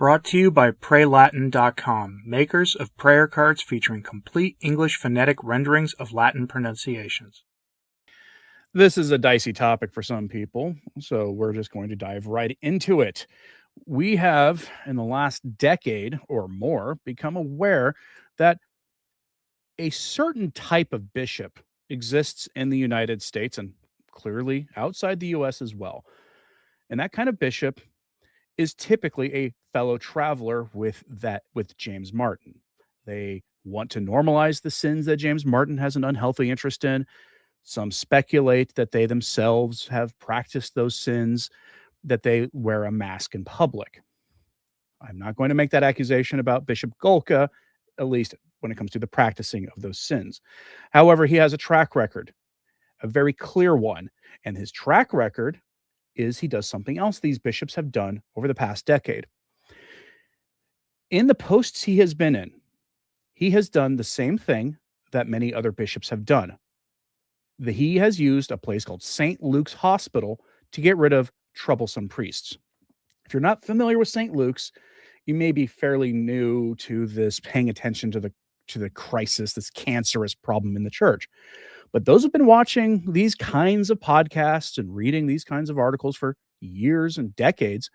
Brought to you by PrayLatin.com, makers of prayer cards featuring complete English phonetic renderings of Latin pronunciations. This is a dicey topic for some people, so we're just going to dive right into it. We have, in the last decade or more, become aware that a certain type of bishop exists in the United States and clearly outside the U.S. as well. And that kind of bishop is typically a fellow traveler with James Martin. They want to normalize the sins that James Martin has an unhealthy interest in. Some speculate that they themselves have practiced those sins, that they wear a mask in public. I'm not going to make that accusation about Bishop Golka, at least when it comes to the practicing of those sins. However, he has a track record, a very clear one, and his track record is he does something else these bishops have done over the past decade. In the posts he has been in, he has done the same thing that many other bishops have done. He has used a place called St. Luke's Hospital to get rid of troublesome priests. If you're not familiar with St. Luke's, you may be fairly new to this, paying attention to the crisis, this cancerous problem in the church. But those who've been watching these kinds of podcasts and reading these kinds of articles for years and decades,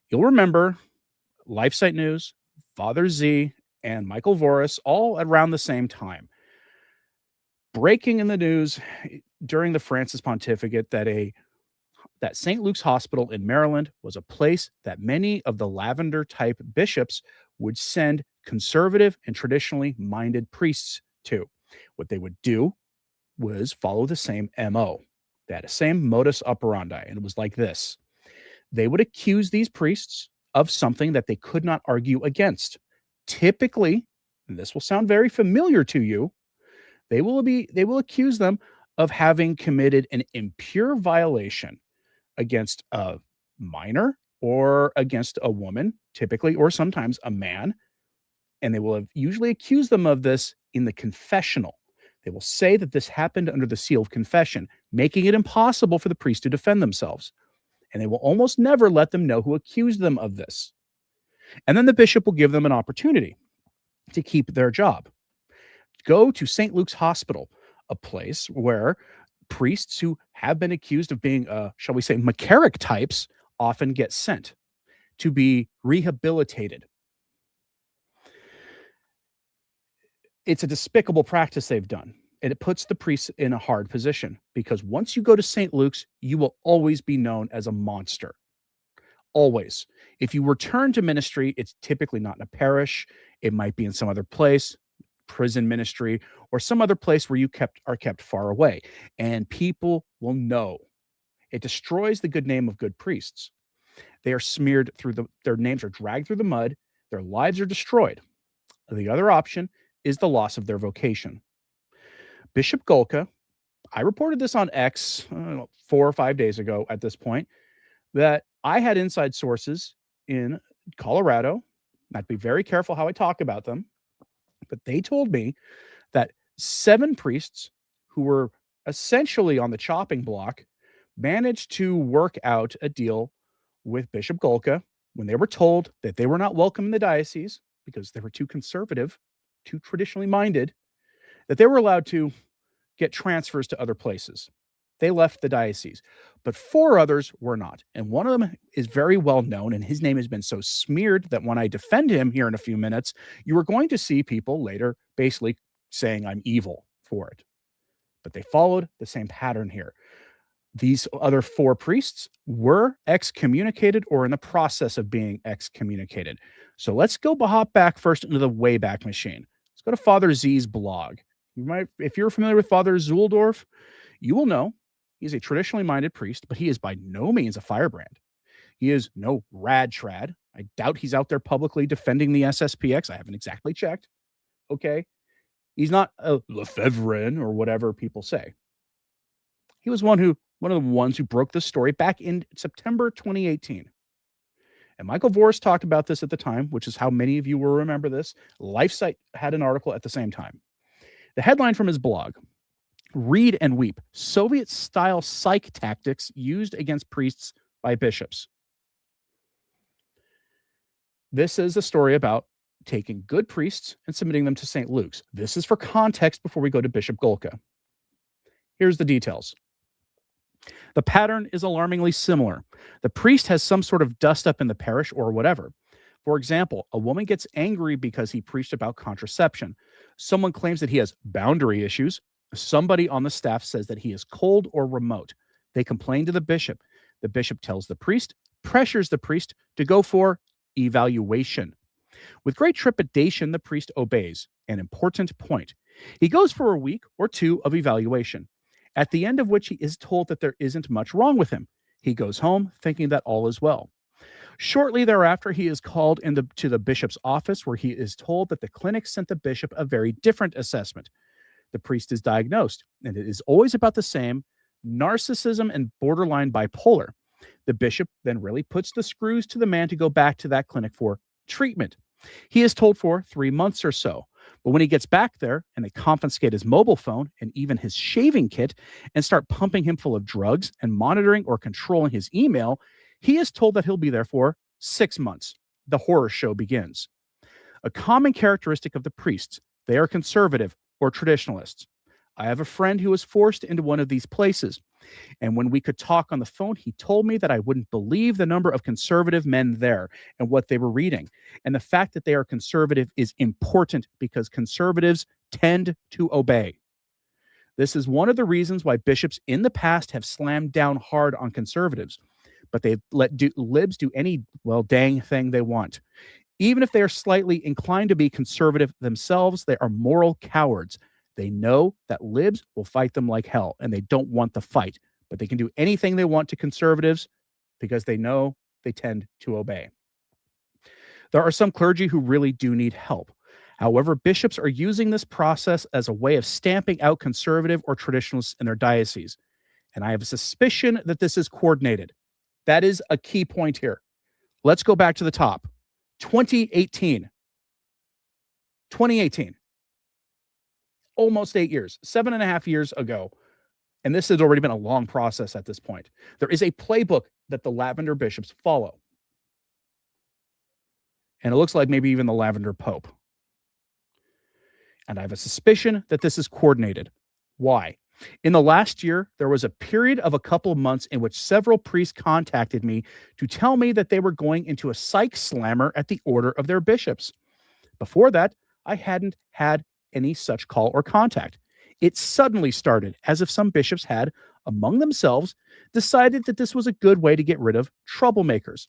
you'll remember LifeSite News, Father Z, and Michael Voris all around the same time, breaking in the news during the Francis pontificate that St. Luke's Hospital in Maryland was a place that many of the lavender-type bishops would send conservative and traditionally minded priests to. What they would do was follow the same MO. They had the same modus operandi, and it was like this. They would accuse these priests of something that they could not argue against. Typically, and this will sound very familiar to you, they will accuse them of having committed an impure violation against a minor or against a woman, typically, or sometimes a man. And they will have usually accused them of this in the confessional. They will say that this happened under the seal of confession, making it impossible for the priest to defend themselves. And they will almost never let them know who accused them of this. And then the bishop will give them an opportunity to keep their job. Go to St. Luke's Hospital, a place where priests who have been accused of being, shall we say, McCarrick types often get sent to be rehabilitated. It's a despicable practice they've done, and it puts the priests in a hard position because once you go to St. Luke's, you will always be known as a monster. Always. If you return to ministry, it's typically not in a parish. It might be in some other place, prison ministry, or some other place where you are kept far away, and people will know. It destroys the good name of good priests. They are smeared their names are dragged through the mud. Their lives are destroyed. The other option is the loss of their vocation. Bishop Golka, I reported this on X 4 or 5 days ago at this point, that I had inside sources in Colorado. I have to be very careful how I talk about them, but they told me that 7 priests who were essentially on the chopping block managed to work out a deal with Bishop Golka when they were told that they were not welcome in the diocese because they were too conservative, too traditionally minded, that they were allowed to get transfers to other places. They left the diocese, but 4 others were not. And one of them is very well known, and his name has been so smeared that when I defend him here in a few minutes, you are going to see people later basically saying I'm evil for it. But they followed the same pattern here. These other 4 priests were excommunicated or in the process of being excommunicated. So let's hop back first into the Wayback Machine. Let's go to Father Z's blog. If you're familiar with Father Zuhldorf, you will know he's a traditionally minded priest, but he is by no means a firebrand. He is no rad trad. I doubt he's out there publicly defending the SSPX. I haven't exactly checked. Okay. He's not a Lefebvre or whatever people say. He was one of the ones who broke this story back in September 2018. And Michael Voris talked about this at the time, which is how many of you will remember this. LifeSite had an article at the same time. The headline from his blog, Read and Weep, Soviet-style psych tactics used against priests by bishops. This is a story about taking good priests and submitting them to St. Luke's. This is for context before we go to Bishop Golka. Here's the details. The pattern is alarmingly similar. The priest has some sort of dust up in the parish or whatever. For example, a woman gets angry because he preached about contraception. Someone claims that he has boundary issues. Somebody on the staff says that he is cold or remote. They complain to the bishop. The bishop tells the priest, pressures the priest to go for evaluation. With great trepidation, the priest obeys. An important point. He goes for a week or two of evaluation, at the end of which he is told that there isn't much wrong with him. He goes home thinking that all is well. Shortly thereafter, he is called to the bishop's office, where he is told that the clinic sent the bishop a very different assessment. The priest is diagnosed, and it is always about the same: narcissism and borderline bipolar. The bishop then really puts the screws to the man to go back to that clinic for treatment. He is told for 3 months or so. But when he gets back there and they confiscate his mobile phone and even his shaving kit and start pumping him full of drugs and monitoring or controlling his email, he is told that he'll be there for 6 months. The horror show begins. A common characteristic of the priests: they are conservative or traditionalists. I have a friend who was forced into one of these places, and when we could talk on the phone, he told me that I wouldn't believe the number of conservative men there and what they were reading. And the fact that they are conservative is important because conservatives tend to obey. This is one of the reasons why bishops in the past have slammed down hard on conservatives, but they've let libs do any, well, dang thing they want. Even if they are slightly inclined to be conservative themselves, they are moral cowards. They know that libs will fight them like hell, and they don't want the fight, but they can do anything they want to conservatives because they know they tend to obey. There are some clergy who really do need help. However, bishops are using this process as a way of stamping out conservative or traditionalists in their diocese, and I have a suspicion that this is coordinated. That is a key point here. Let's go back to the top. 2018. Almost 8 years, 7.5 years ago. And this has already been a long process at this point. There is a playbook that the Lavender bishops follow. And it looks like maybe even the Lavender Pope. And I have a suspicion that this is coordinated. Why? In the last year, there was a period of a couple of months in which several priests contacted me to tell me that they were going into a psych slammer at the order of their bishops. Before that, I hadn't had any such call or contact. It suddenly started as if some bishops had, among themselves, decided that this was a good way to get rid of troublemakers.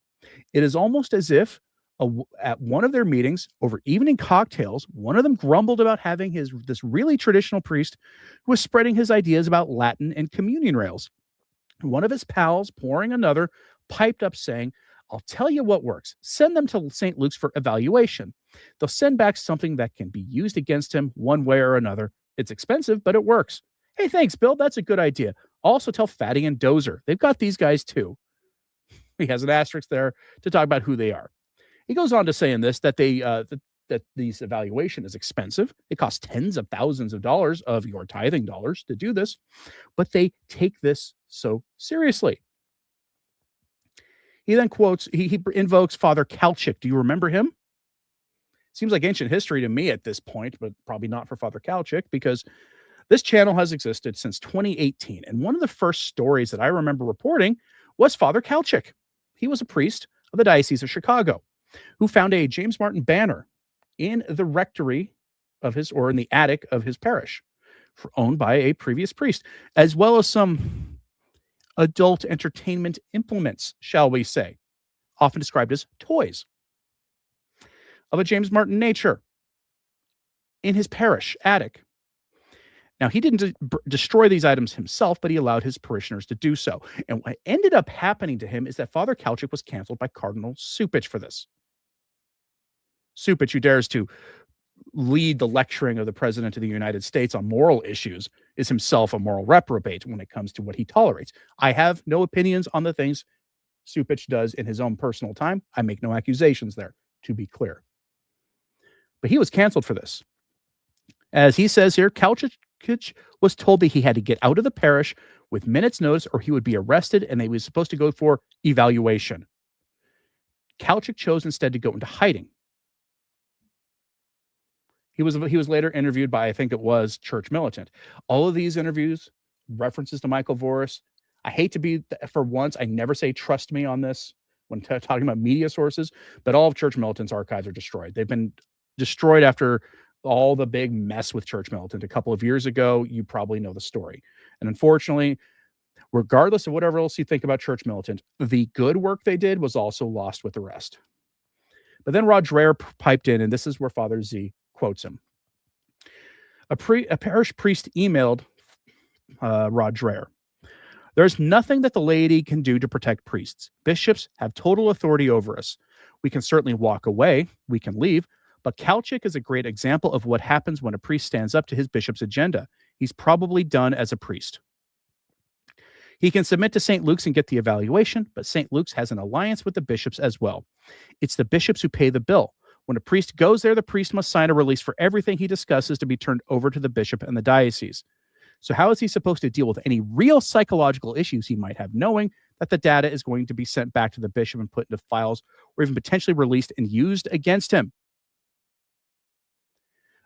It is almost as if at one of their meetings over evening cocktails, one of them grumbled about having this really traditional priest who was spreading his ideas about Latin and communion rails. One of his pals, pouring another, piped up saying, "I'll tell you what works. Send them to St. Luke's for evaluation. They'll send back something that can be used against him one way or another. It's expensive, but it works." Hey, thanks, Bill. That's a good idea. Also tell Fatty and Dozer. They've got these guys too. He has an asterisk there to talk about who they are. He goes on to say in this that that these evaluation is expensive. It costs tens of thousands of dollars of your tithing dollars to do this, but they take this so seriously. He then quotes, he invokes Father Kalchik. Do you remember him? Seems like ancient history to me at this point, but probably not for Father Kalchik, because this channel has existed since 2018. And one of the first stories that I remember reporting was Father Kalchik. He was a priest of the Diocese of Chicago who found a James Martin banner in the rectory of his, or in the attic of his parish, owned by a previous priest, as well as some adult entertainment implements, shall we say, often described as toys, of a James Martin nature in his parish attic. Now, he didn't destroy these items himself, but he allowed his parishioners to do so. And what ended up happening to him is that Father Kalchik was canceled by Cardinal Supich for this. Supich, who dares to lead the lecturing of the President of the United States on moral issues, is himself a moral reprobate when it comes to what he tolerates. I have no opinions on the things Supich does in his own personal time. I make no accusations there, to be clear. But he was canceled for this. As he says here, Kalchik was told that he had to get out of the parish with minutes' notice or he would be arrested, and he was supposed to go for evaluation. Kalchik chose instead to go into hiding. He was later interviewed by, I think it was, Church Militant. All of these interviews, references to Michael Voris. I hate to be, for once, I never say trust me on this when talking about media sources, but all of Church Militant's archives are destroyed. They've been destroyed after all the big mess with Church Militant a couple of years ago. You probably know the story. And unfortunately, regardless of whatever else you think about Church Militant, the good work they did was also lost with the rest. But then Rod Dreher piped in, and this is where Father Z quotes him. A parish priest emailed Rod Dreher. There's nothing that the laity can do to protect priests. Bishops have total authority over us. We can certainly walk away. We can leave. But Kalchik is a great example of what happens when a priest stands up to his bishop's agenda. He's probably done as a priest. He can submit to St. Luke's and get the evaluation, but St. Luke's has an alliance with the bishops as well. It's the bishops who pay the bill. When a priest goes there, the priest must sign a release for everything he discusses to be turned over to the bishop and the diocese. So how is he supposed to deal with any real psychological issues he might have, knowing that the data is going to be sent back to the bishop and put into files or even potentially released and used against him?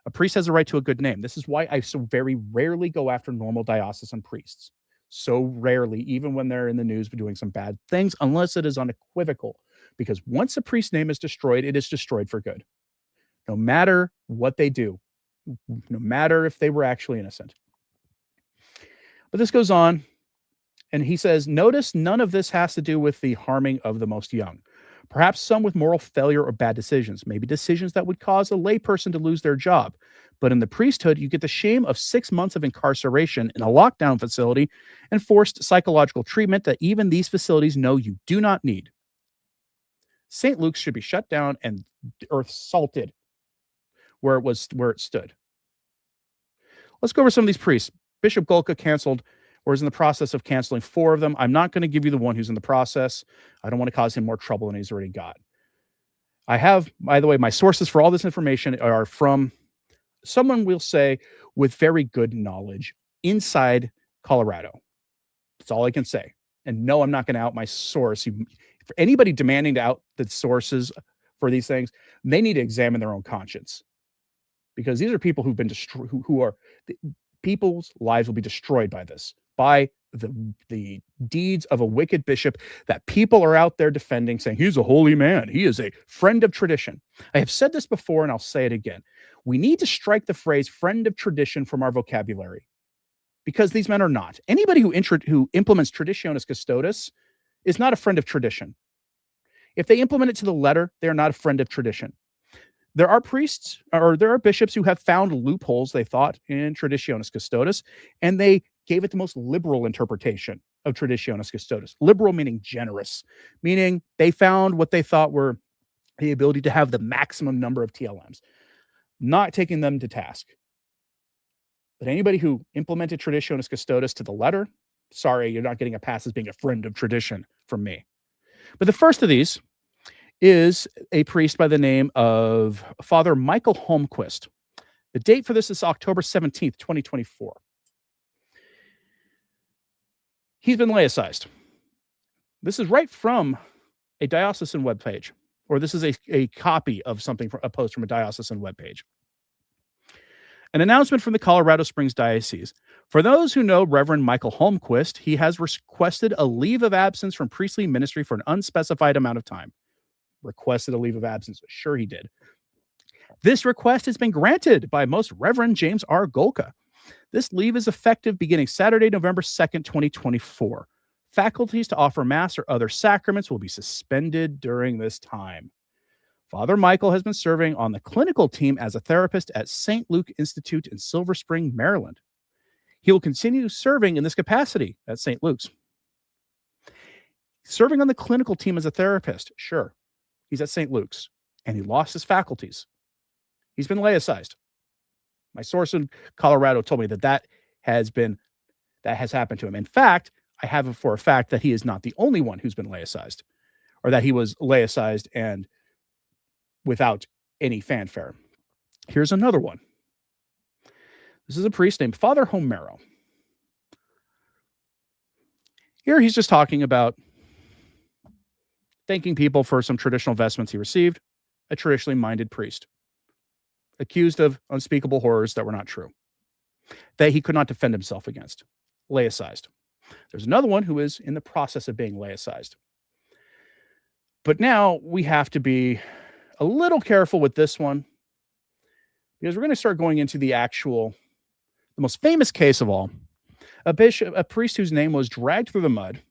A priest has a right to a good name. This is why I so very rarely go after normal diocesan priests. So rarely, even when they're in the news for doing some bad things, unless it is unequivocal. Because once a priest's name is destroyed, it is destroyed for good. No matter what they do, no matter if they were actually innocent. But this goes on, and he says, notice none of this has to do with the harming of the most young. Perhaps some with moral failure or bad decisions, maybe decisions that would cause a layperson to lose their job. But in the priesthood, you get the shame of 6 months of incarceration in a lockdown facility and forced psychological treatment that even these facilities know you do not need. St. Luke's should be shut down and earth salted where it stood. Let's go over some of these priests. Bishop Golka canceled or is in the process of canceling 4 of them. I'm not going to give you the one who's in the process. I don't want to cause him more trouble than he's already got. I have, by the way, my sources for all this information are from someone, we'll say, with very good knowledge inside Colorado. That's all I can say. And no, I'm not going to out my source. For anybody demanding to out the sources for these things, they need to examine their own conscience. Because these are people who've been destroyed, people's lives will be destroyed by this, by the deeds of a wicked bishop that people are out there defending, saying he's a holy man. He is a friend of tradition. I have said this before, and I'll say it again. We need to strike the phrase friend of tradition from our vocabulary, because these men are not. Anybody who implements Traditionis Custodes is not a friend of tradition. If they implement it to the letter, they are not a friend of tradition. There are priests, or there are bishops who have found loopholes, they thought, in Traditionis Custodes, and they gave it the most liberal interpretation of Traditionis Custodes. Liberal meaning generous, meaning they found what they thought were the ability to have the maximum number of TLMs, not taking them to task. But anybody who implemented Traditionis Custodes to the letter, sorry, you're not getting a pass as being a friend of tradition from me. But the first of these is a priest by the name of Father Michael Holmquist. The date for this is October 17th, 2024. He's been laicized. This is right from a diocesan webpage, or this is a copy of something, a post from a diocesan webpage. An announcement from the Colorado Springs Diocese. For those who know Reverend Michael Holmquist, he has requested a leave of absence from priestly ministry for an unspecified amount of time. Requested a leave of absence. Sure, he did. This request has been granted by Most Reverend James R. Golka. This leave is effective beginning Saturday, November 2nd, 2024. Faculties to offer Mass or other sacraments will be suspended during this time. Father Michael has been serving on the clinical team as a therapist at St. Luke Institute in Silver Spring, Maryland. He will continue serving in this capacity at St. Luke's. Serving on the clinical team as a therapist, sure. He's at St. Luke's, and he lost his faculties. He's been laicized. My source in Colorado told me that has happened to him. In fact, I have it for a fact that he is not the only one who's been laicized, or that he was laicized and without any fanfare. Here's another one. This is a priest named Father Homero. Here he's just talking about thanking people for some traditional vestments he received, a traditionally minded priest, accused of unspeakable horrors that were not true, that he could not defend himself against, laicized. There's another one who is in the process of being laicized. But now we have to be a little careful with this one, because we're going to start going into the most famous case of all, a priest whose name was dragged through the mud,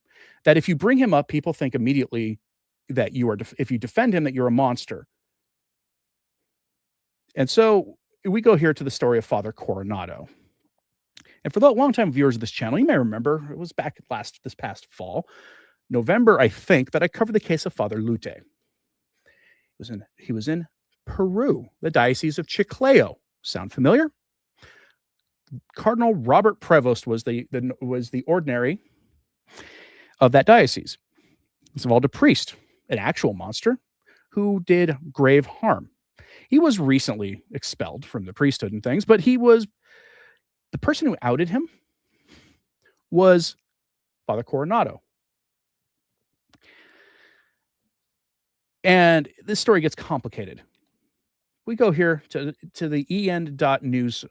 that if you bring him up, people think immediately that if you defend him, that you're a monster. And so we go here to the story of Father Coronado. And for the long-time viewers of this channel, you may remember, it was back this past fall, November, I think, that I covered the case of Father Lute. He was in Peru, the Diocese of Chiclayo. Sound familiar? Cardinal Robert Prevost was the ordinary of that diocese. He's involved a priest, an actual monster, who did grave harm. He was recently expelled from the priesthood and things, but the person who outed him was Father Coronado. And this story gets complicated. We go here to the en.news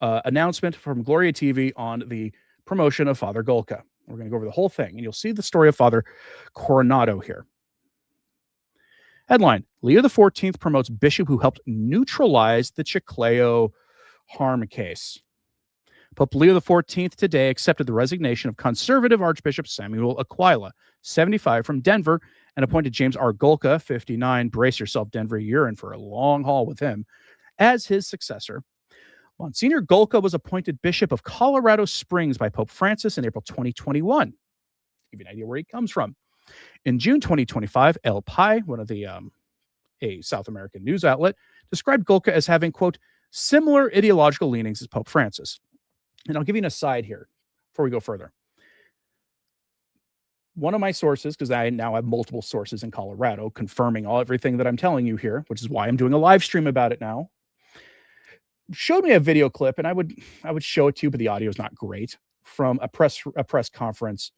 announcement from Gloria TV on the promotion of Father Golka. We're going to go over the whole thing, and you'll see the story of Father Coronado here. Headline: Leo XIV promotes bishop who helped neutralize the Chiclayo harm case. Pope Leo XIV today accepted the resignation of conservative Archbishop Samuel Aquila, 75, from Denver, and appointed James R. Golka, 59, brace yourself, Denver, you're in for a long haul with him, as his successor. Monsignor Golka was appointed Bishop of Colorado Springs by Pope Francis in April 2021. Give you an idea where he comes from. In June 2025, El Pai, one of the a South American news outlet, described Golka as having, quote, similar ideological leanings as Pope Francis. And I'll give you an aside here before we go further. One of my sources, because I now have multiple sources in Colorado confirming everything that I'm telling you here, which is why I'm doing a live stream about it now, showed me a video clip, and I would show it to you, but the audio is not great, from a press conference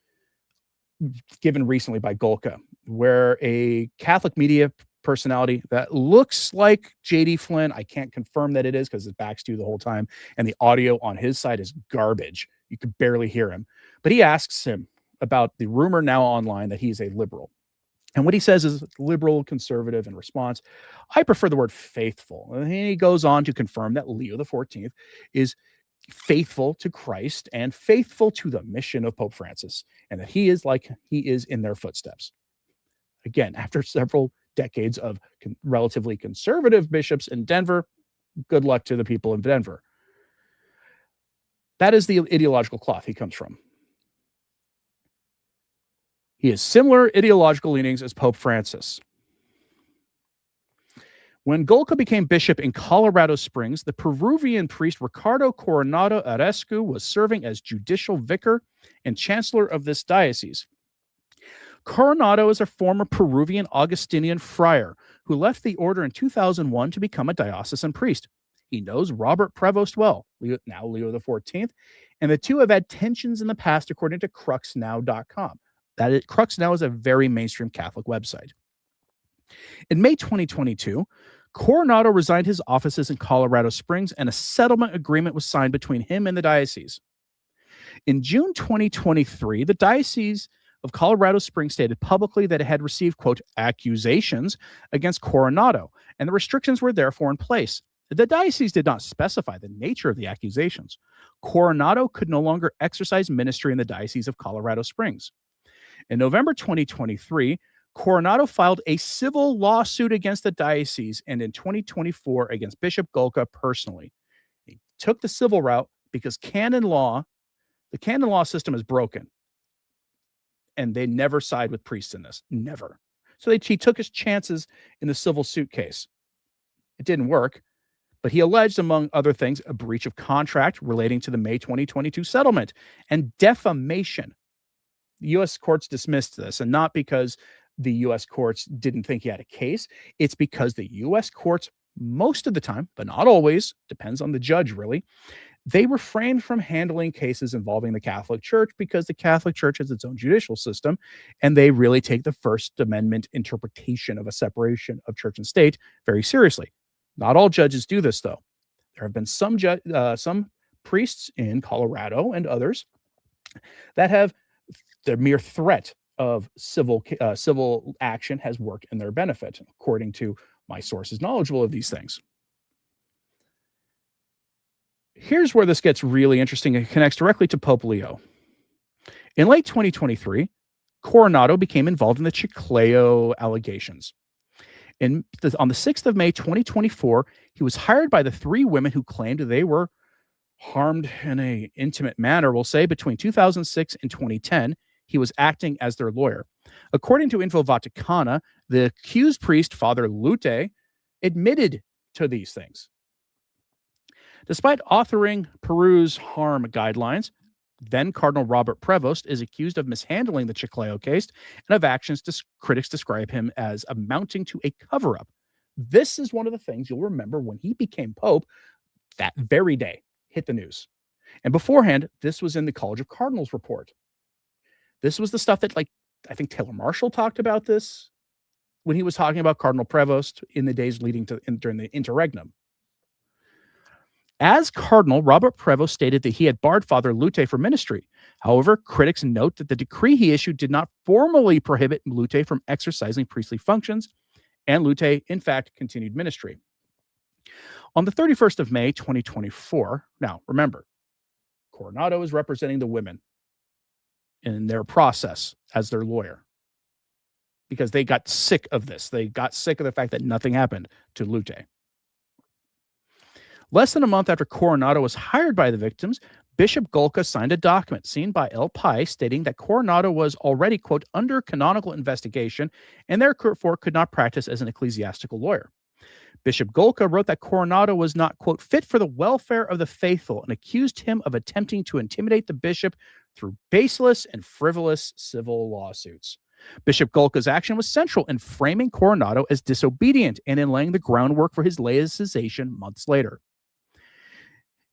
given recently by Golka, where a Catholic media personality that looks like J.D. Flynn, I can't confirm that it is because his back's to you the whole time, and the audio on his side is garbage. You could barely hear him. But he asks him about the rumor now online that he's a liberal. And what he says is liberal, conservative in response. I prefer the word faithful. And he goes on to confirm that Leo XIV is faithful to Christ and faithful to the mission of Pope Francis, and that he is in their footsteps. Again, after several decades of relatively conservative bishops in Denver, good luck to the people in Denver. That is the ideological cloth he comes from. He has similar ideological leanings as Pope Francis. When Golka became bishop in Colorado Springs, the Peruvian priest Ricardo Coronado Arescu was serving as judicial vicar and chancellor of this diocese. Coronado is a former Peruvian Augustinian friar who left the order in 2001 to become a diocesan priest. He knows Robert Prevost well, now Leo XIV, and the two have had tensions in the past, according to cruxnow.com. Cruxnow is a very mainstream Catholic website. In May 2022, Coronado resigned his offices in Colorado Springs, and a settlement agreement was signed between him and the diocese. In June 2023, the Diocese of Colorado Springs stated publicly that it had received, quote, accusations against Coronado, and the restrictions were therefore in place. The diocese did not specify the nature of the accusations. Coronado could no longer exercise ministry in the Diocese of Colorado Springs. In November 2023, Coronado filed a civil lawsuit against the diocese, and in 2024 against Bishop Golka personally. He took the civil route because the canon law system is broken. And they never side with priests in this. Never. So he took his chances in the civil suit case. It didn't work, but he alleged, among other things, a breach of contract relating to the May 2022 settlement and defamation. The U.S. courts dismissed this, and not because the U.S. courts didn't think he had a case. It's because the U.S. courts, most of the time, but not always, depends on the judge really, They refrained from handling cases involving the Catholic Church because the Catholic Church has its own judicial system, and they really take the First Amendment interpretation of a separation of church and state very seriously. Not all judges do this, though. There have been some priests in Colorado and others that have the mere threat of civil action has worked in their benefit, according to my sources knowledgeable of these things. Here's where this gets really interesting and connects directly to Pope Leo. In late 2023, Coronado became involved in the Chiclayo allegations. On the 6th of May, 2024, he was hired by the 3 women who claimed they were harmed in an intimate manner, we'll say, between 2006 and 2010. He was acting as their lawyer. According to Info Vaticana, the accused priest, Father Lute, admitted to these things. Despite authoring Peru's harm guidelines, then Cardinal Robert Prevost is accused of mishandling the Chiclayo case and of actions critics describe him as amounting to a cover-up. This is one of the things you'll remember when he became Pope that very day, hit the news. And beforehand, this was in the College of Cardinals report. This was the stuff that, like, I think Taylor Marshall talked about this when he was talking about Cardinal Prevost in the days leading to during the interregnum. As Cardinal, Robert Prevost stated that he had barred Father Lute from ministry. However, critics note that the decree he issued did not formally prohibit Lute from exercising priestly functions, and Lute, in fact, continued ministry. On the 31st of May, 2024, now remember, Coronado is representing the women in their process as their lawyer because they got sick of this. They got sick of the fact that nothing happened to Lute. Less than a month after Coronado was hired by the victims, Bishop Golka signed a document seen by El Pai stating that Coronado was already, quote, under canonical investigation and therefore could not practice as an ecclesiastical lawyer. Bishop Golka wrote that Coronado was not, quote, fit for the welfare of the faithful and accused him of attempting to intimidate the bishop through baseless and frivolous civil lawsuits. Bishop Golka's action was central in framing Coronado as disobedient and in laying the groundwork for his laicization months later.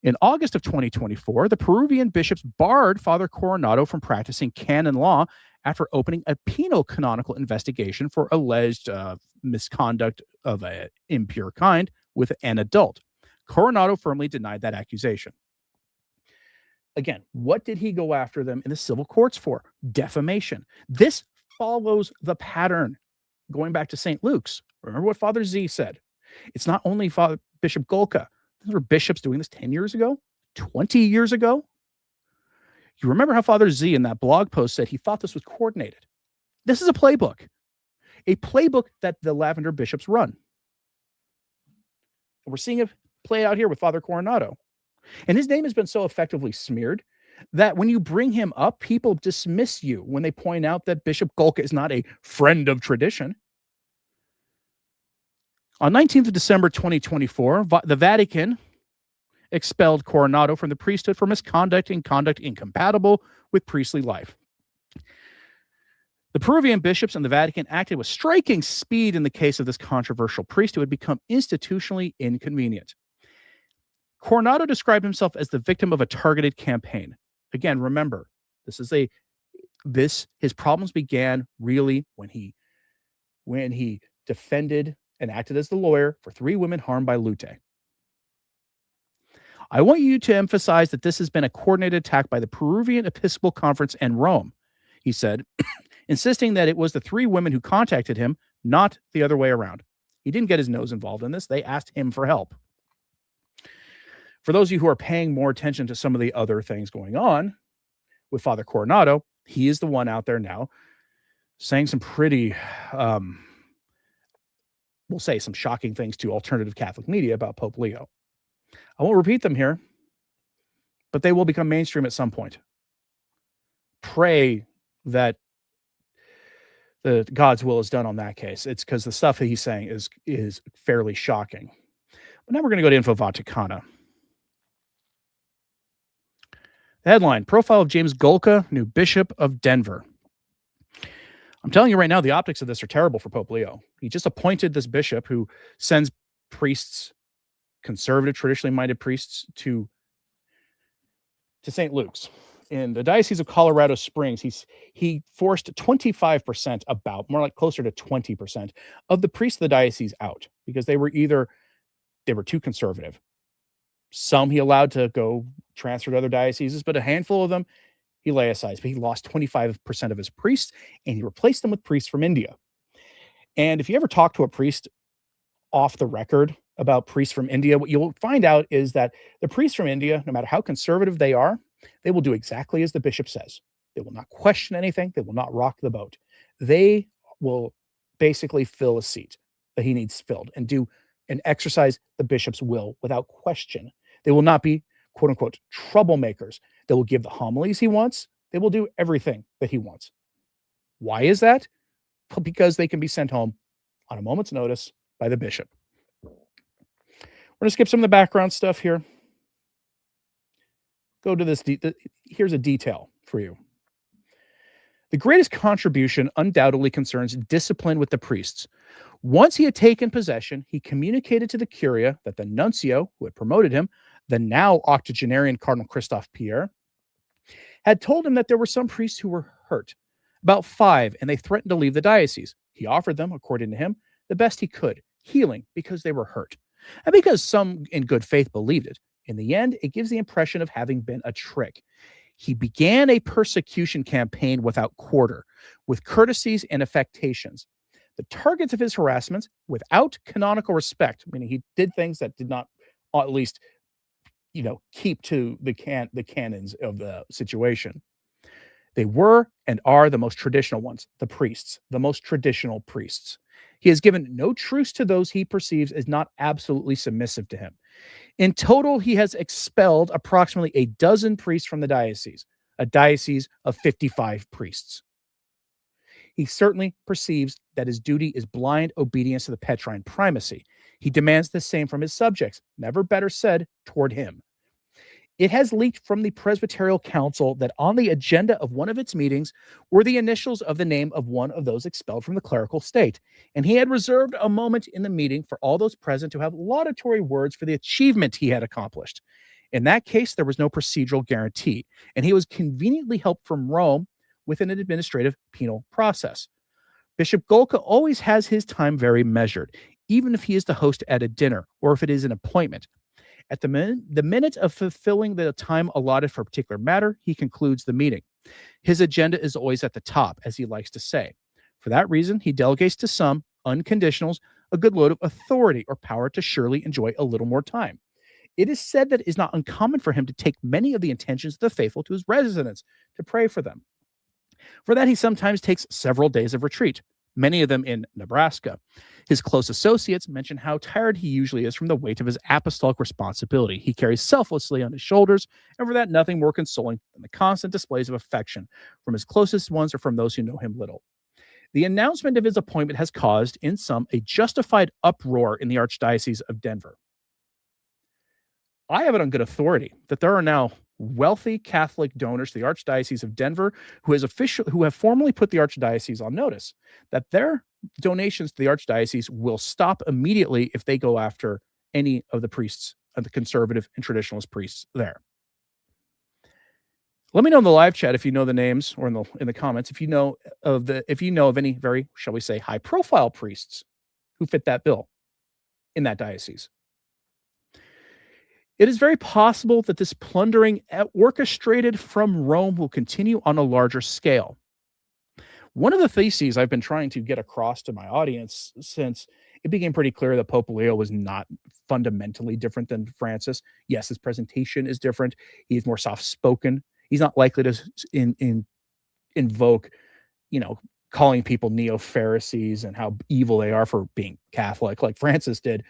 In August of 2024, the Peruvian bishops barred Father Coronado from practicing canon law after opening a penal canonical investigation for alleged misconduct of an impure kind with an adult. Coronado firmly denied that accusation. Again, what did he go after them in the civil courts for? Defamation. This follows the pattern going back to St. Luke's. Remember what Father Z said. It's not only Father Bishop Golka. These were bishops doing this 10 years ago, 20 years ago. You remember how Father Z in that blog post said he thought this was coordinated. This is a playbook that the Lavender bishops run. And we're seeing it play out here with Father Coronado. And his name has been so effectively smeared that when you bring him up, people dismiss you when they point out that Bishop Golka is not a friend of tradition. On 19th of December 2024, the Vatican expelled Coronado from the priesthood for misconduct and conduct incompatible with priestly life. The Peruvian bishops and the Vatican acted with striking speed in the case of this controversial priest who had become institutionally inconvenient. Coronado described himself as the victim of a targeted campaign. Again, remember, his problems began really when he defended and acted as the lawyer for 3 women harmed by Lute. I want you to emphasize that this has been a coordinated attack by the Peruvian Episcopal Conference and Rome, he said, insisting that it was the 3 women who contacted him, not the other way around. He didn't get his nose involved in this. They asked him for help. For those of you who are paying more attention to some of the other things going on with Father Coronado, he is the one out there now saying some pretty, we'll say some shocking things to alternative Catholic media about Pope Leo. I won't repeat them here, but they will become mainstream at some point. Pray that God's will is done on that case. It's because the stuff that he's saying is fairly shocking. But now we're going to go to Info Vaticana. The headline, Profile of James Golka, new Bishop of Denver. I'm telling you right now, the optics of this are terrible for Pope Leo. He just appointed this bishop who sends priests, conservative, traditionally minded priests, to to St. Luke's. In the Diocese of Colorado Springs, he forced 25%, about more like closer to 20% of the priests of the diocese out because they were too conservative. Some he allowed to go transfer to other dioceses, but a handful of them he laicized. But he lost 25% of his priests, and he replaced them with priests from India. And if you ever talk to a priest off the record about priests from India, what you'll find out is that the priests from India, no matter how conservative they are, they will do exactly as the bishop says. They will not question anything. They will not rock the boat. They will basically fill a seat that he needs filled and do and exercise the bishop's will without question. They will not be, quote unquote, troublemakers. They will give the homilies he wants. They will do everything that he wants. Why is that? Because they can be sent home on a moment's notice by the bishop. We're going to skip some of the background stuff here. Go to this. Here's a detail for you. The greatest contribution undoubtedly concerns discipline with the priests. Once he had taken possession, he communicated to the curia that the nuncio, who had promoted him, the now octogenarian Cardinal Christophe Pierre, had told him that there were some priests who were hurt, about 5, and they threatened to leave the diocese. He offered them, according to him, the best he could, healing because they were hurt. And because some in good faith believed it, in the end, it gives the impression of having been a trick. He began a persecution campaign without quarter, with courtesies and affectations. The targets of his harassments, without canonical respect, meaning he did things that did not, at least, keep to the canons of the situation. They were and are the most traditional ones, the priests, the most traditional priests. He has given no truce to those he perceives as not absolutely submissive to him. In total, he has expelled approximately a dozen priests from the diocese, a diocese of 55 priests. He certainly perceives that his duty is blind obedience to the Petrine primacy. He demands the same from his subjects, never better said, toward him. It has leaked from the Presbyterial Council that on the agenda of one of its meetings were the initials of the name of one of those expelled from the clerical state, and he had reserved a moment in the meeting for all those present to have laudatory words for the achievement he had accomplished. In that case, there was no procedural guarantee, and he was conveniently helped from Rome with an administrative penal process. Bishop Golka always has his time very measured, even if he is the host at a dinner or if it is an appointment. At the minute of fulfilling the time allotted for a particular matter, he concludes the meeting. His agenda is always at the top, as he likes to say. For that reason, he delegates to some, unconditionals, a good load of authority or power to surely enjoy a little more time. It is said that it is not uncommon for him to take many of the intentions of the faithful to his residence to pray for them. For that, he sometimes takes several days of retreat, many of them in Nebraska. His close associates mention how tired he usually is from the weight of his apostolic responsibility he carries selflessly on his shoulders, and for that nothing more consoling than the constant displays of affection from his closest ones or from those who know him little. The announcement of his appointment has caused, in some, a justified uproar in the Archdiocese of Denver. I have it on good authority that there are now wealthy Catholic donors to the Archdiocese of Denver who have formally put the Archdiocese on notice that their donations to the Archdiocese will stop immediately if they go after any of the priests, of the conservative and traditionalist priests there. Let me know in the live chat if you know the names, or in the comments if you know of any very, shall we say, high profile priests who fit that bill in that diocese. It is very possible that this plundering orchestrated from Rome will continue on a larger scale. One of the theses I've been trying to get across to my audience since it became pretty clear that Pope Leo was not fundamentally different than Francis. Yes, his presentation is different. He's more soft-spoken. He's not likely to invoke, calling people neo-Pharisees and how evil they are for being Catholic like Francis did.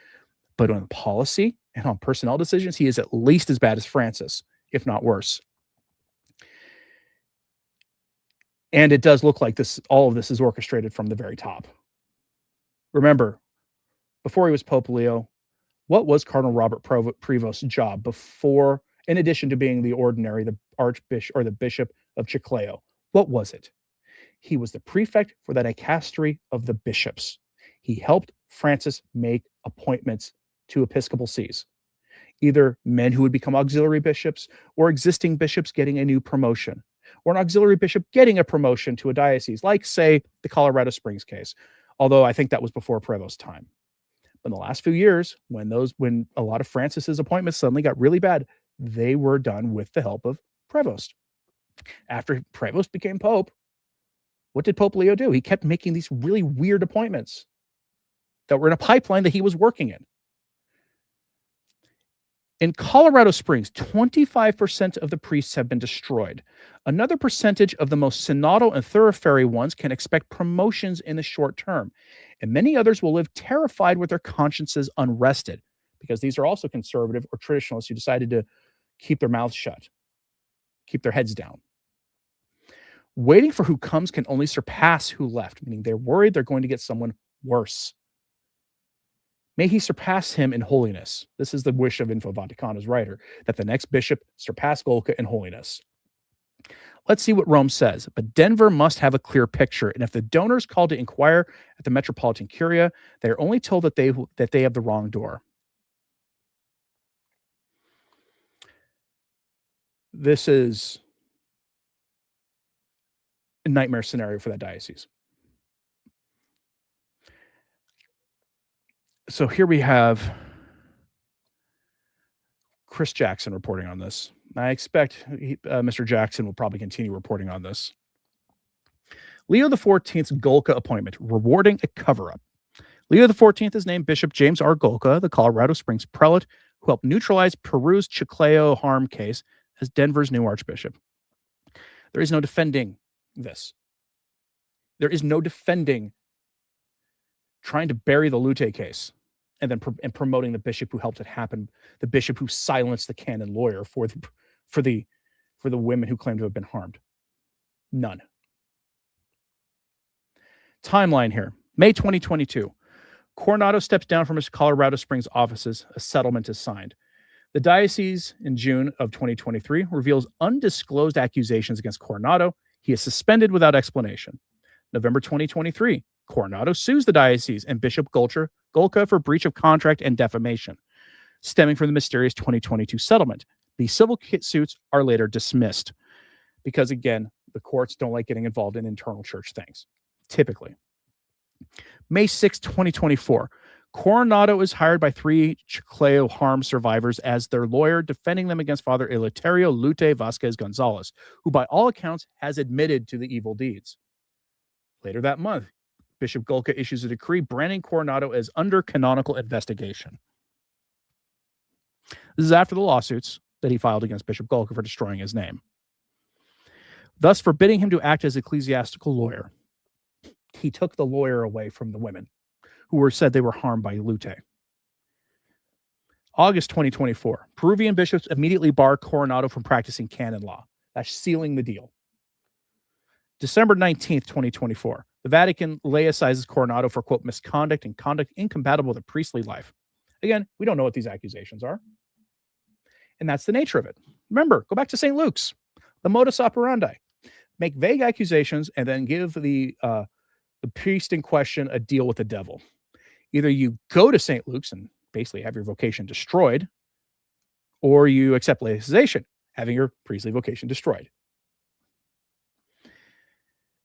But on policy and on personnel decisions, he is at least as bad as Francis, if not worse. And it does look like all of this is orchestrated from the very top. Remember, before he was Pope Leo, what was Cardinal Robert Prevost's job before, in addition to being the Archbishop or the Bishop of Chiclayo? What was it? He was the prefect for the dicastery of the bishops. He helped Francis make appointments to episcopal sees. either men who would become auxiliary bishops or existing bishops getting a new promotion, or an auxiliary bishop getting a promotion to a diocese, like, say, the Colorado Springs case, although I think that was before Prevost's time. But in the last few years, when a lot of Francis's appointments suddenly got really bad, they were done with the help of Prevost. After Prevost became Pope, what did Pope Leo do? He kept making these really weird appointments that were in a pipeline that he was working in. In Colorado Springs, 25% of the priests have been destroyed. Another percentage of the most synodal and thoroughfare ones can expect promotions in the short term. And many others will live terrified with their consciences unrested, because these are also conservative or traditionalists who decided to keep their mouths shut, keep their heads down. Waiting for who comes can only surpass who left, meaning they're worried they're going to get someone worse. May he surpass him in holiness. This is the wish of Info Vaticana's writer, that the next bishop surpass Golka in holiness. Let's see what Rome says. But Denver must have a clear picture, and if the donors call to inquire at the Metropolitan Curia, they are only told that they have the wrong door. This is a nightmare scenario for that diocese. So here we have Chris Jackson reporting on this. I expect Mr. Jackson will probably continue reporting on this. Leo XIV's Golka appointment, rewarding a cover-up. Leo XIV has named Bishop James R. Golka, the Colorado Springs prelate, who helped neutralize Peru's Chiclayo harm case, as Denver's new archbishop. There is no defending this. There is no defending trying to bury the Lute case and then promoting the bishop who helped it happen, the bishop who silenced the canon lawyer for the women who claim to have been harmed. None. Timeline here. May 2022. Coronado steps down from his Colorado Springs offices. A settlement is signed. The diocese in June of 2023 reveals undisclosed accusations against Coronado. He is suspended without explanation. November 2023. Coronado sues the diocese and Bishop Golka for breach of contract and defamation, stemming from the mysterious 2022 settlement. These civil suits are later dismissed because, again, the courts don't like getting involved in internal church things, typically. May 6, 2024. Coronado is hired by 3 Chiclayo harm survivors as their lawyer, defending them against Father Eleuterio Lute Vasquez Gonzalez, who by all accounts has admitted to the evil deeds. Later that month, Bishop Golka issues a decree branding Coronado as under canonical investigation. This is after the lawsuits that he filed against Bishop Golka for destroying his name, thus forbidding him to act as ecclesiastical lawyer. He took the lawyer away from the women who said they were harmed by Lute. August 2024, Peruvian bishops immediately bar Coronado from practicing canon law. That's sealing the deal. December 19th, 2024, the Vatican laicizes Coronado for, quote, misconduct and conduct incompatible with a priestly life. Again, we don't know what these accusations are. And that's the nature of it. Remember, go back to St. Luke's, the modus operandi. Make vague accusations and then give the priest in question a deal with the devil. Either you go to St. Luke's and basically have your vocation destroyed, or you accept laicization, having your priestly vocation destroyed.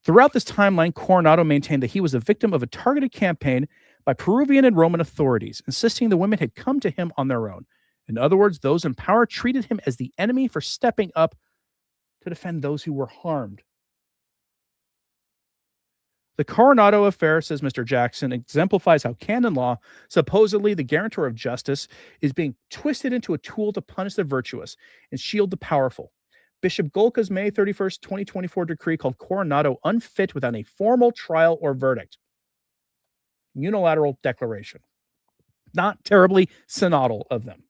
Throughout this timeline, Coronado maintained that he was a victim of a targeted campaign by Peruvian and Roman authorities, insisting the women had come to him on their own. In other words, those in power treated him as the enemy for stepping up to defend those who were harmed. The Coronado affair, says Mr. Jackson, exemplifies how canon law, supposedly the guarantor of justice, is being twisted into a tool to punish the virtuous and shield the powerful. Bishop Golka's May 31st, 2024 decree called Coronado unfit without a formal trial or verdict. Unilateral declaration. Not terribly synodal of them.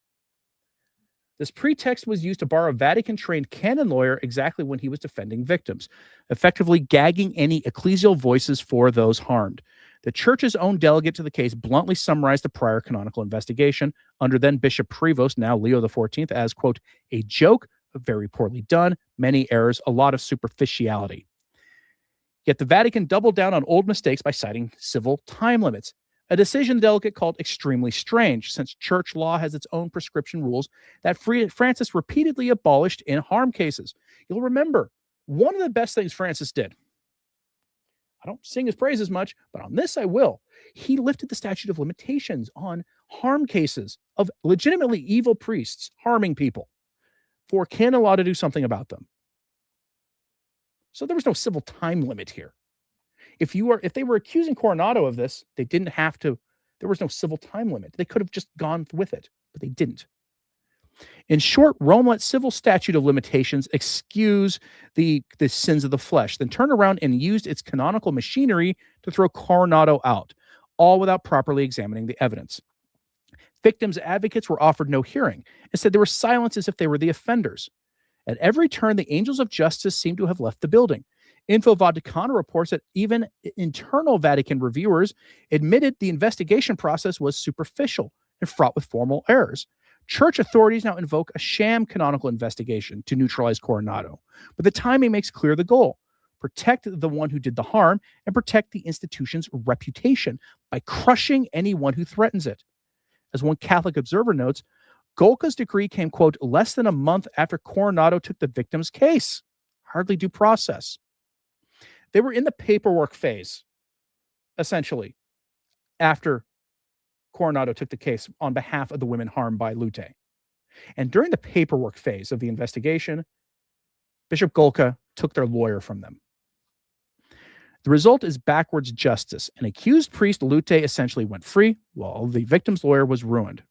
This pretext was used to bar a Vatican-trained canon lawyer exactly when he was defending victims, effectively gagging any ecclesial voices for those harmed. The church's own delegate to the case bluntly summarized the prior canonical investigation under then Bishop Prevost, now Leo XIV, as, quote, a joke, very poorly done, many errors, a lot of superficiality. Yet the Vatican doubled down on old mistakes by citing civil time limits. A decision the delegate called extremely strange, since church law has its own prescription rules that Francis repeatedly abolished in harm cases. You'll remember, one of the best things Francis did, I don't sing his praises much, but on this I will. He lifted the statute of limitations on harm cases of legitimately evil priests harming people for canon law to do something about them. So there was no civil time limit here. If they were accusing Coronado of this, they didn't have to. There was no civil time limit. They could have just gone with it, but they didn't. In short, Rome let civil statute of limitations excuse the sins of the flesh, then turned around and used its canonical machinery to throw Coronado out, all without properly examining the evidence. Victims' advocates were offered no hearing. Instead, they were silenced as if they were the offenders. At every turn, the angels of justice seemed to have left the building. Info Vaticana reports that even internal Vatican reviewers admitted the investigation process was superficial and fraught with formal errors. Church authorities now invoke a sham canonical investigation to neutralize Coronado, but the timing makes clear the goal: protect the one who did the harm and protect the institution's reputation by crushing anyone who threatens it. As one Catholic observer notes, Golka's decree came, quote, less than a month after Coronado took the victim's case. Hardly due process. They were in the paperwork phase, essentially, after Coronado took the case on behalf of the women harmed by Lute. And during the paperwork phase of the investigation, Bishop Golka took their lawyer from them. The result is backwards justice. An accused priest, Lute, essentially went free, while the victim's lawyer was ruined.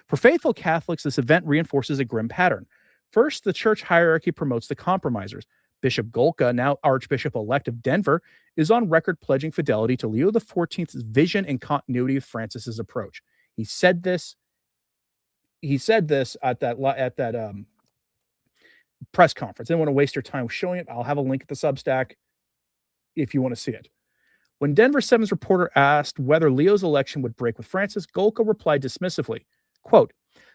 For faithful Catholics, this event reinforces a grim pattern. First, the church hierarchy promotes the compromisers. Bishop Golka, now Archbishop-elect of Denver, is on record pledging fidelity to Leo XIV's vision and continuity of Francis's approach. He said this at that press conference. I didn't want to waste your time showing it. I'll have a link at the Substack if you want to see it. When Denver 7's reporter asked whether Leo's election would break with Francis, Golka replied dismissively, quote,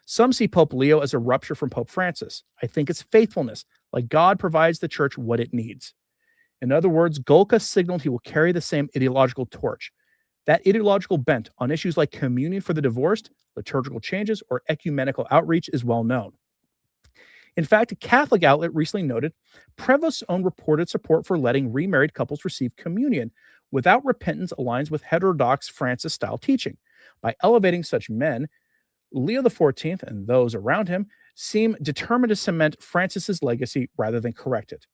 some see Pope Leo as a rupture from Pope Francis. I think it's faithfulness, like God provides the church what it needs. In other words, Golka signaled he will carry the same ideological torch. That ideological bent on issues like communion for the divorced, liturgical changes, or ecumenical outreach is well known. In fact, a Catholic outlet recently noted Prevost's own reported support for letting remarried couples receive communion without repentance aligns with heterodox Francis-style teaching. By elevating such men, Leo XIV and those around him seem determined to cement Francis's legacy rather than correct it.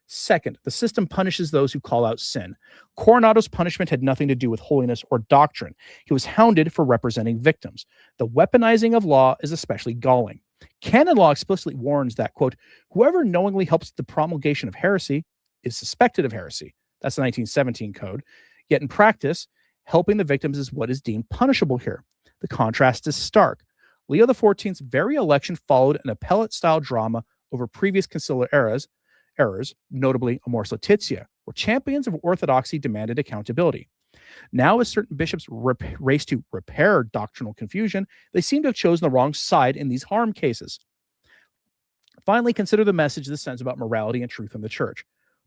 Second, the system punishes those who call out sin. Coronado's punishment had nothing to do with holiness or doctrine. He was hounded for representing victims. The weaponizing of law is especially galling. Canon law explicitly warns that, quote, whoever knowingly helps the promulgation of heresy is suspected of heresy. That's the 1917 code. Yet in practice, helping the victims is what is deemed punishable here. The contrast is stark. Leo XIV's very election followed an appellate-style drama over previous conciliar errors, notably Amors Laetitia, where champions of orthodoxy demanded accountability. Now, as certain bishops race to repair doctrinal confusion, they seem to have chosen the wrong side in these harm cases. Finally, consider the message this sends about morality and truth in the church.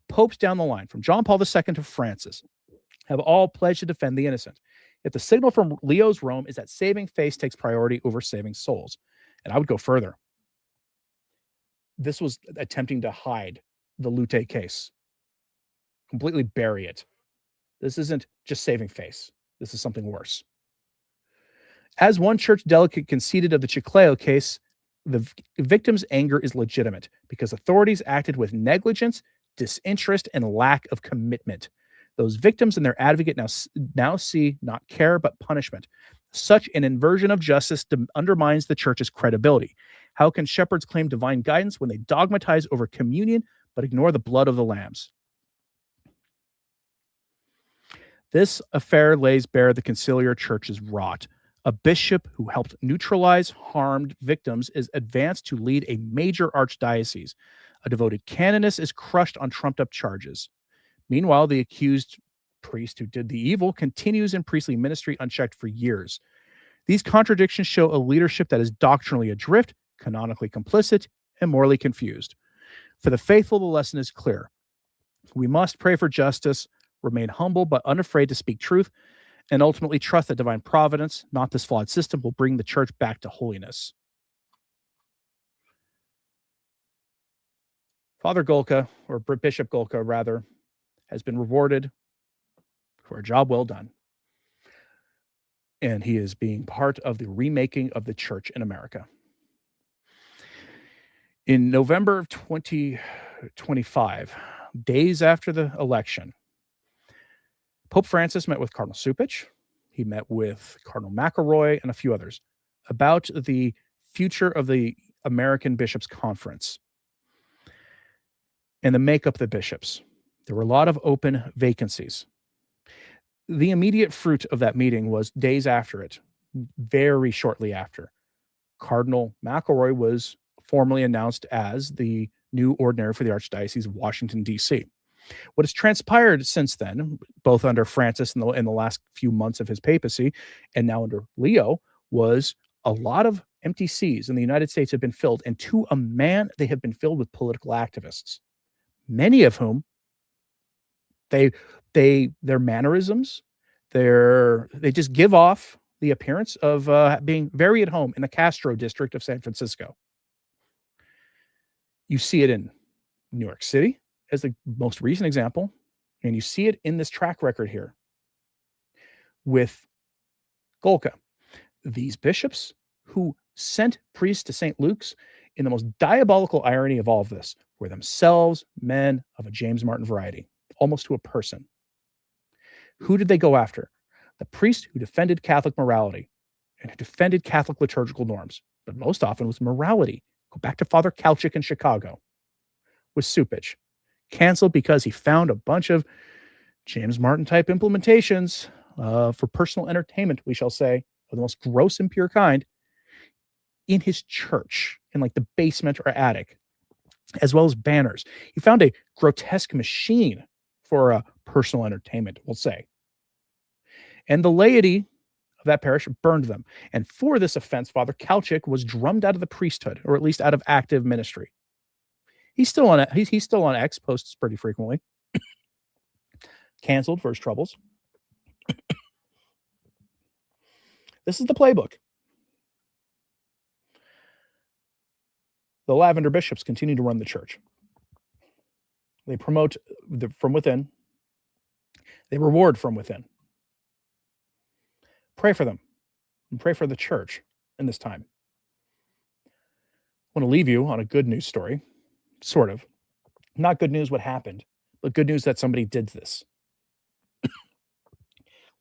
Popes down the line, from John Paul II to Francis, have all pledged to defend the innocent. Yet the signal from Leo's Rome is that saving face takes priority over saving souls. And I would go further. This was attempting to hide the Lute case, completely bury it. This isn't just saving face. This is something worse. As one church delegate conceded of the Chicleo case, the victim's anger is legitimate because authorities acted with negligence, disinterest, and lack of commitment. Those victims and their advocate now see not care but punishment. Such an inversion of justice undermines the church's credibility. How can shepherds claim divine guidance when they dogmatize over communion but ignore the blood of the lambs? This affair lays bare the conciliar church's rot. A bishop who helped neutralize harmed victims is advanced to lead a major archdiocese. A devoted canonist is crushed on trumped-up charges. Meanwhile, the accused priest who did the evil continues in priestly ministry unchecked for years. These contradictions show a leadership that is doctrinally adrift, canonically complicit, and morally confused. For the faithful, the lesson is clear. We must pray for justice, remain humble but unafraid to speak truth, and ultimately trust that divine providence, not this flawed system, will bring the church back to holiness. Father Golka, or Bishop Golka rather, has been rewarded for a job well done. And he is being part of the remaking of the church in America. In November of 2025, days after the election, Pope Francis met with Cardinal Cupich. He met with Cardinal McElroy and a few others about the future of the American Bishops' Conference and the makeup of the bishops. There were a lot of open vacancies. The immediate fruit of that meeting was days after it, very shortly after, Cardinal McElroy was formally announced as the new ordinary for the Archdiocese of Washington, D.C. What has transpired since then, both under Francis in the last few months of his papacy and now under Leo, was a lot of empty sees in the United States have been filled, and to a man, they have been filled with political activists, many of whom their mannerisms, they just give off the appearance of being very at home in the Castro district of San Francisco. You see it in New York City as the most recent example, and you see it in this track record here with Golka. These bishops who sent priests to St. Luke's, in the most diabolical irony of all of this, were themselves men of a James Martin variety, almost to a person. Who did they go after? The priest who defended Catholic morality and who defended Catholic liturgical norms, but most often was morality. Go back to Father Kalchik in Chicago with Cupich. Canceled because he found a bunch of James Martin type implementations for personal entertainment, we shall say, of the most gross and pure kind, in his church, in like the basement or attic, as well as banners. He found a grotesque machine for personal entertainment, we'll say. And the laity of that parish burned them. And for this offense, Father Kalchik was drummed out of the priesthood, or at least out of active ministry. He's still on X, posts pretty frequently. Canceled for his troubles. This is the playbook. The lavender bishops continue to run the church. They promote from within. They reward from within. Pray for them and pray for the church in this time. I want to leave you on a good news story, sort of. Not good news what happened, but good news that somebody did this. We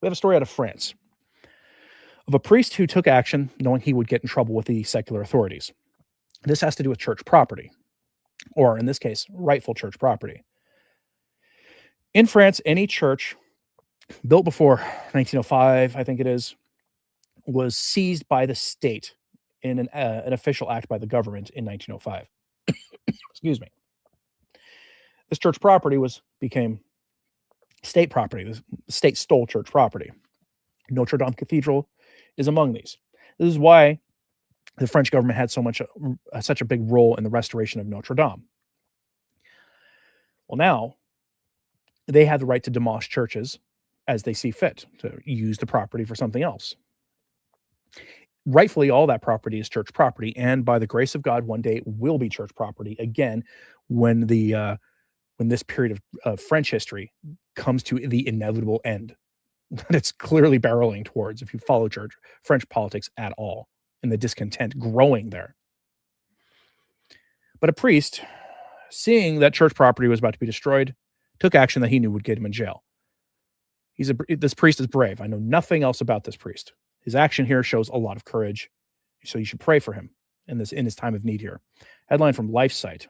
have a story out of France of a priest who took action knowing he would get in trouble with the secular authorities. This has to do with church property, or in this case, rightful church property. In France, any church built before 1905, I think it is, was seized by the state in an official act by the government in 1905. Excuse me. This church property became state property. The state stole church property. Notre Dame Cathedral is among these. This is why the French government had such a big role in the restoration of Notre Dame. Well, now they have the right to demolish churches as they see fit, to use the property for something else. Rightfully, all that property is church property, and by the grace of God, one day it will be church property again when this period of French history comes to the inevitable end that it's clearly barreling towards, if you follow French politics at all, and the discontent growing there. But a priest, seeing that church property was about to be destroyed, took action that he knew would get him in jail. This priest is brave. I know nothing else about this priest. His action here shows a lot of courage, so you should pray for him in his time of need here. Headline from LifeSite.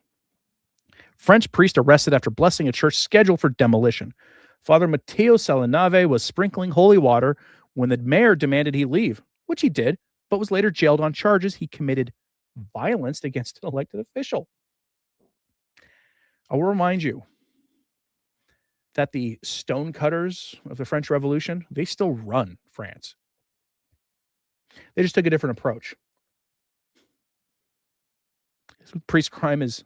French priest arrested after blessing a church scheduled for demolition. Father Matteo Salinave was sprinkling holy water when the mayor demanded he leave, which he did, but was later jailed on charges he committed violence against an elected official. I will remind you that the stonecutters of the French Revolution, they still run France. They just took a different approach. This priest's crime is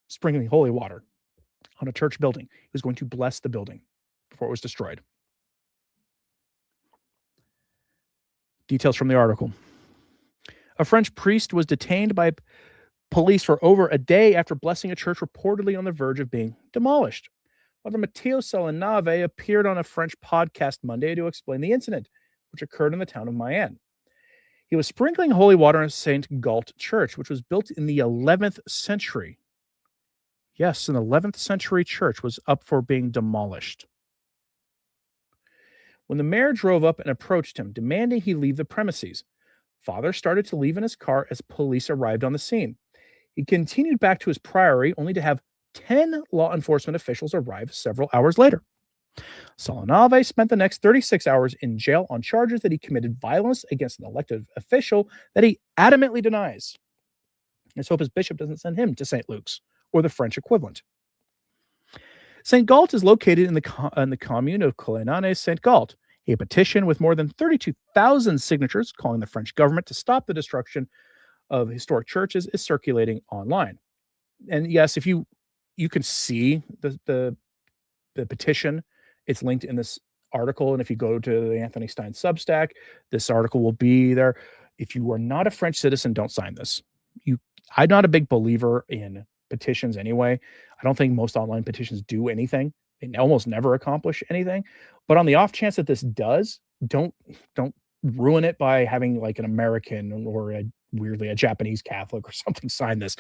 sprinkling holy water on a church building. He was going to bless the building before it was destroyed. Details from the article. A French priest was detained by police for over a day after blessing a church reportedly on the verge of being demolished. Father Matteo Salanave appeared on a French podcast Monday to explain the incident, which occurred in the town of Mayenne. He was sprinkling holy water on St. Galt Church, which was built in the 11th century. Yes, an 11th century church was up for being demolished. When the mayor drove up and approached him, demanding he leave the premises, Father started to leave in his car as police arrived on the scene. He continued back to his priory only to have 10 law enforcement officials arrive several hours later. Salanave spent the next 36 hours in jail on charges that he committed violence against an elected official that he adamantly denies. Let's hope his bishop doesn't send him to St. Luke's or the French equivalent. St. Galt is located in the commune of Colonane-St. Galt. A petition with more than 32,000 signatures calling the French government to stop the destruction of historic churches is circulating online. And yes, if you can see the petition, it's linked in this article. And if you go to the Anthony Stine Substack, this article will be there. If you are not a French citizen, don't sign this. I'm not a big believer in petitions anyway. I don't think most online petitions do anything. They almost never accomplish anything. But on the off chance that this does, don't ruin it by having like an American or weirdly a Japanese Catholic or something sign this.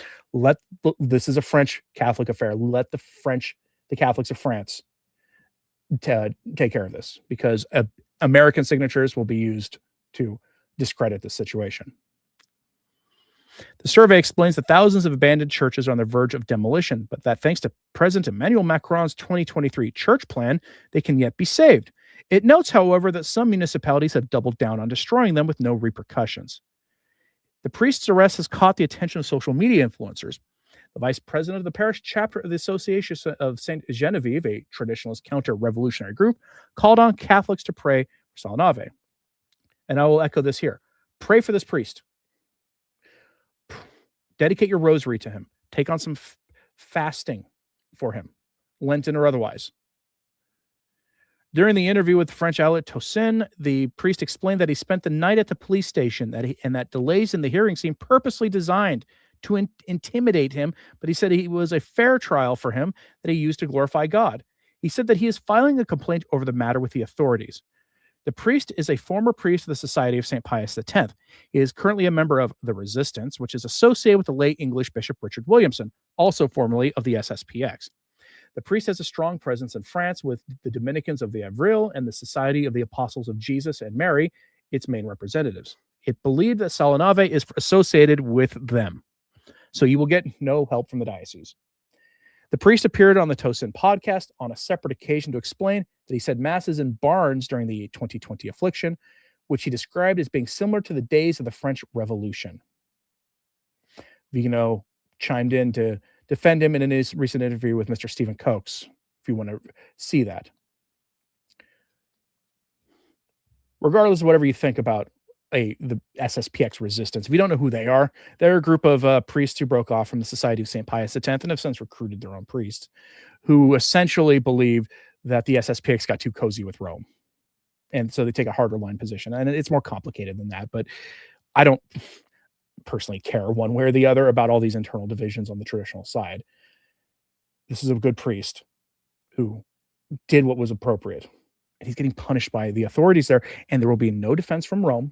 This is a French Catholic affair. Let the Catholics of France to take care of this, because American signatures will be used to discredit this situation. The survey explains that thousands of abandoned churches are on the verge of demolition, but that thanks to President Emmanuel Macron's 2023 church plan, they can yet be saved. It notes, however, that some municipalities have doubled down on destroying them with no repercussions. The priest's arrest has caught the attention of social media influencers. The vice president of the parish chapter of the Association of St. Genevieve, a traditionalist counter-revolutionary group, called on Catholics to pray for Salanave. And I will echo this here. Pray for this priest. Dedicate your rosary to him. Take on some fasting for him, Lenten or otherwise. During the interview with the French outlet Tosin, the priest explained that he spent the night at the police station and that delays in the hearing seemed purposely designed to intimidate him, but he said it was a fair trial for him that he used to glorify God. He said that he is filing a complaint over the matter with the authorities. The priest is a former priest of the Society of St. Pius X. He is currently a member of the Resistance, which is associated with the late English Bishop Richard Williamson, also formerly of the SSPX. The priest has a strong presence in France with the Dominicans of the Avril and the Society of the Apostles of Jesus and Mary, its main representatives. It believed that Salanave is associated with them, so you will get no help from the diocese. The priest appeared on the Tosin podcast on a separate occasion to explain that he said masses in barns during the 2020 affliction, which he described as being similar to the days of the French Revolution. Vigano chimed in to defend him in his recent interview with Mr. Stephen Coates, if you want to see that. Regardless of whatever you think about the SSPX resistance, if you don't know who they are, they're a group of priests who broke off from the Society of St. Pius X and have since recruited their own priests, who essentially believe that the SSPX got too cozy with Rome. And so they take a harder line position. And it's more complicated than that, but I don't personally care one way or the other about all these internal divisions on the traditional side. This is a good priest who did what was appropriate, and he's getting punished by the authorities there, and there will be no defense from Rome.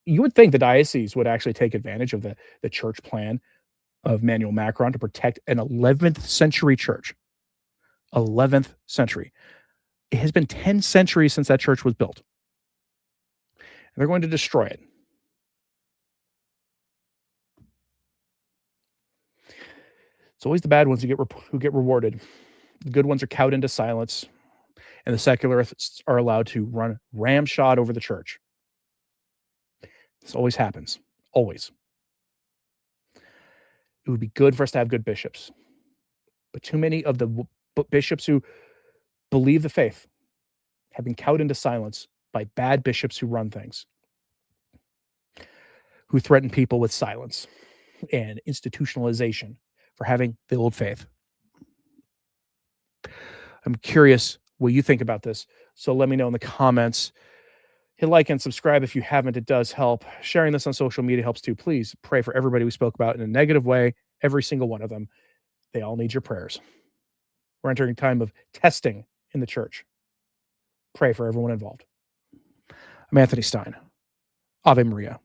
You would think the diocese would actually take advantage of the church plan of Emmanuel Macron to protect an 11th century church. 11th century. It has been 10 centuries since that church was built. And they're going to destroy it. It's always the bad ones who get rewarded. The good ones are cowed into silence, and the secularists are allowed to run ramshot over the church. This always happens. Always. It would be good for us to have good bishops. But too many of the bishops who believe the faith have been cowed into silence by bad bishops who run things, who threaten people with silence and institutionalization for having the old faith. I'm curious what you think about this. So let me know in the comments. Hit like and subscribe if you haven't. It does help. Sharing this on social media helps too. Please pray for everybody we spoke about in a negative way, every single one of them. They all need your prayers. We're entering a time of testing in the church. Pray for everyone involved. I'm Anthony Stine. Ave Maria.